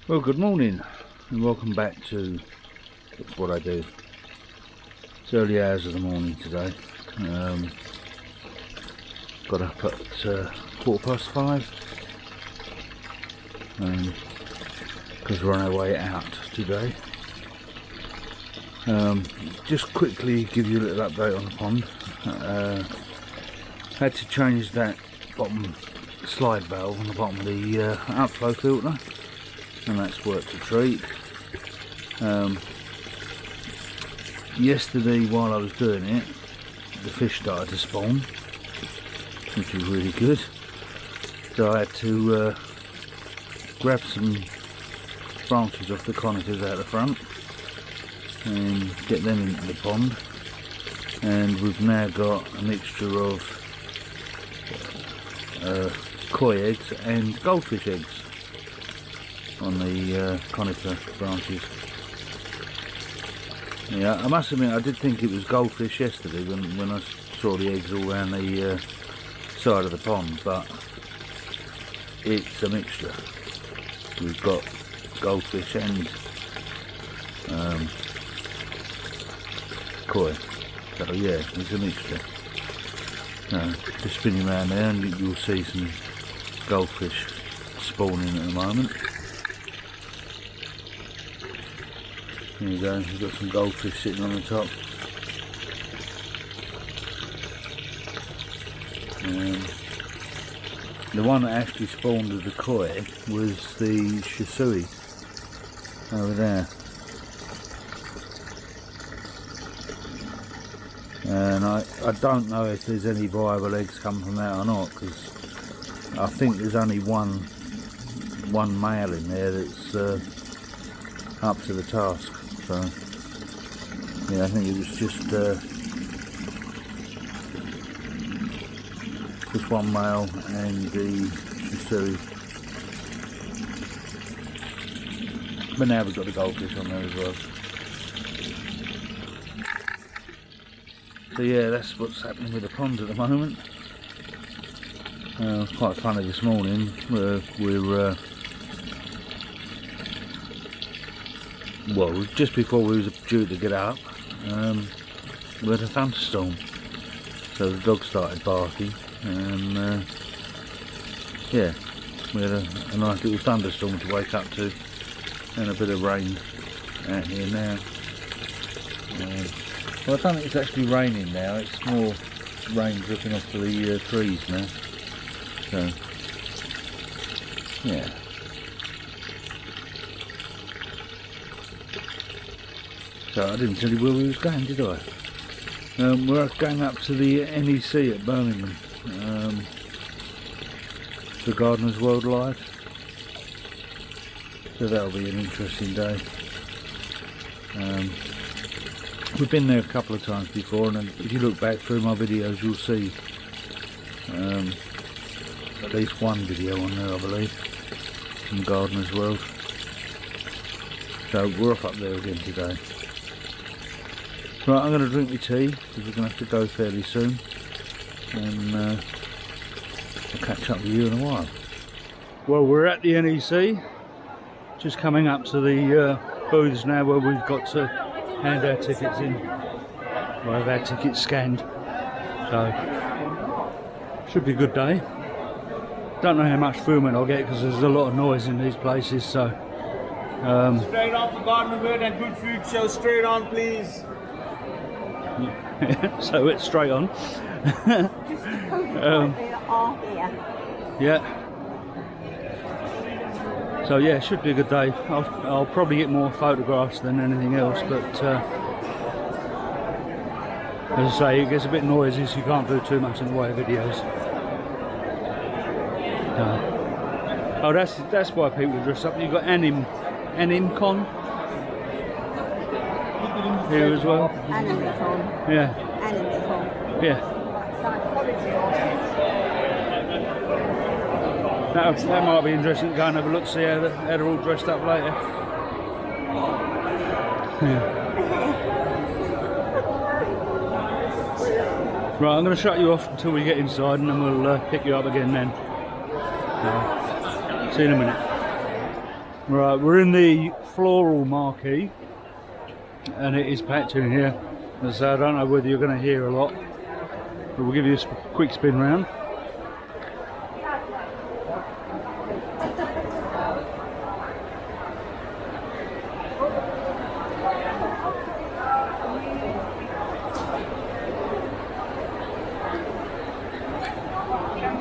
Well, good morning and welcome back to what I do. It's early hours of the morning today. Got up at 5:15 because we're on our way out today. Just quickly give you a little update on the pond. Had to change that bottom slide valve on the bottom of the outflow filter, and that's worked a treat. Yesterday while I was doing it, the fish started to spawn, which was really good, so I had to grab some branches off the conifers out the front and get them into the pond. And we've now got a mixture of koi eggs and goldfish eggs on the conifer branches. Yeah, I must admit I did think it was goldfish yesterday when I saw the eggs all around the side of the pond, but it's a mixture. We've got goldfish and koi, so yeah, it's a mixture. Just spinning around there and you'll see some goldfish spawning at the moment. There you go, we've got some goldfish sitting on the top. The one that actually spawned with the koi was the shisui over there. And I don't know if there's any viable eggs come from that or not, because I think there's only one male in there that's up to the task. So yeah, I think it was just one male and the shisui. But now we've got the goldfish on there as well. So yeah, that's what's happening with the pond at the moment. Quite funny this morning. Well, just before we was due to get up, we had a thunderstorm. So the dog started barking, and yeah, we had a nice little thunderstorm to wake up to, and a bit of rain out here now. Well, I don't think it's actually raining now, it's more rain dripping off the trees now. So, yeah. So I didn't tell you where we was going, did I? We're going up to the NEC at Birmingham, the Gardeners World Live. So that'll be an interesting day. We've been there a couple of times before, and if you look back through my videos you'll see at least one video on there, I believe, from Gardeners World. So we're off up there again today. Right, I'm going to drink my tea because we're going to have to go fairly soon, and I'll catch up with you in a while. Well, we're at the NEC, just coming up to the booths now where we've got to hand our tickets in. We'll have our tickets scanned, so should be a good day. Don't know how much filming I'll get because there's a lot of noise in these places, so straight on for Gardener World and good food show, straight on please. So it's straight on. Yeah. So yeah, it should be a good day. I'll probably get more photographs than anything else, but as I say, it gets a bit noisy, so you can't do too much in the way of videos. Oh, that's why people dress up. You've got AnimCon here as well. AnimCon. Yeah. AnimCon. Yeah. That might be interesting to go and have a look, see how they're all dressed up later. Yeah. Right, I'm going to shut you off until we get inside, and then we'll pick you up again then. See you in a minute. Right, we're in the floral marquee, and it is packed in here. So I don't know whether you're going to hear a lot, but we'll give you a quick spin round.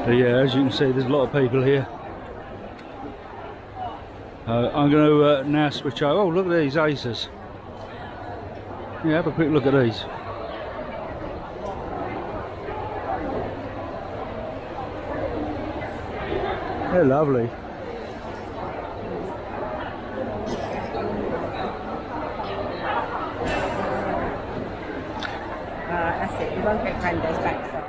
So yeah, as you can see, there's a lot of people here. I'm going to now switch over. Oh, look at these aces. Yeah, have a quick look at these. They're lovely. That's it, you won't get Granddad's backside.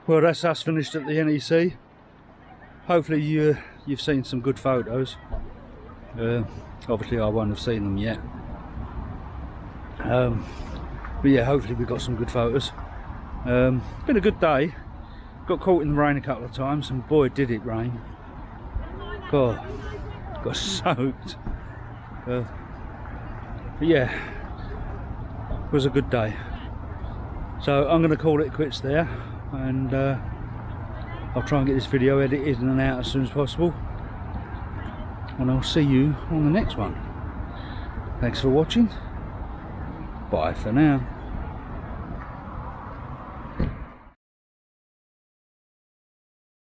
Well, that's us finished at the NEC. Hopefully you've seen some good photos. Obviously I won't have seen them yet. But yeah, hopefully we got some good photos. Been a good day. Got caught in the rain a couple of times, and boy did it rain. God, got soaked. But yeah, it was a good day. So I'm going to call it quits there, and I'll try and get this video edited and out as soon as possible, and I'll see you on the next one. Thanks for watching. Bye for now.